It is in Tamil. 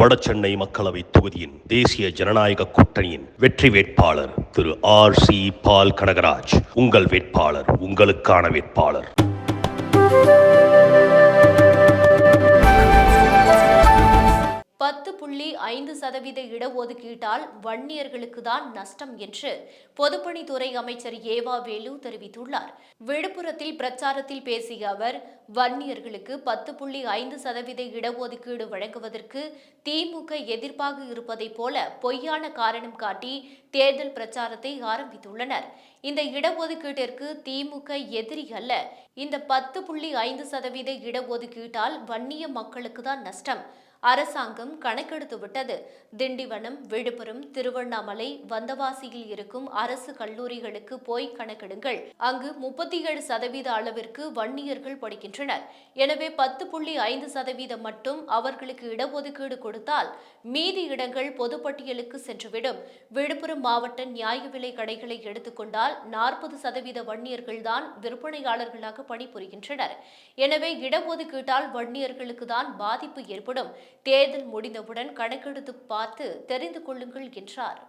வடசென்னை மக்களவை தொகுதியின் தேசிய ஜனநாயக கூட்டணியின் வெற்றி வேட்பாளர் திரு R.C. பால் கனகராஜ். உங்கள் வேட்பாளர், உங்களுக்கான வேட்பாளர். 10.5% இடஒதுக்கீட்டால் வன்னியர்களுக்கு தான் நஷ்டம் என்று பொதுப்பணித்துறை அமைச்சர் ஏவா வேலு தெரிவித்துள்ளார். விழுப்புரத்தில் பிரச்சாரத்தில் பேசிய அவர், வன்னியர்களுக்கு 10.5% இடஒதுக்கீடு வழங்குவதற்கு திமுக எதிர்ப்பாக இருப்பதைப் போல பொய்யான காரணம் காட்டி தேர்தல் பிரச்சாரத்தை ஆரம்பித்துள்ளனர். இந்த இடஒதுக்கீட்டிற்கு திமுக எதிரி அல்ல. இந்த 10.5% இடஒதுக்கீட்டால் வன்னிய மக்களுக்கு தான் நஷ்டம். அரசாங்கம் கணக்கெடுத்து விட்டது. திண்டிவனம், விழுப்புரம், திருவண்ணாமலை, வந்தவாசியில் இருக்கும் அரசு கல்லூரிகளுக்கு போய் கணக்கெடுங்கள். அங்கு 37% அளவிற்கு வன்னியர்கள் படிக்கின்றனர். எனவே 10.5% மட்டும் அவர்களுக்கு இடஒதுக்கீடு கொடுத்தால் மீதி இடங்கள் பொதுப்பட்டியலுக்கு சென்றுவிடும். விழுப்புரம் மாவட்ட நியாய விலை கடைகளை எடுத்துக்கொண்டால் 40% வன்னியர்கள் தான் விற்பனையாளர்களாக பணிபுரிகின்றனர். எனவே இடஒதுக்கீட்டால் வன்னியர்களுக்கு தான் பாதிப்பு ஏற்படும். தேர்தல் முடிந்தவுடன் கணக்கெடுத்து பார்த்து தெரிந்து கொள்ளுங்கள் என்றார்.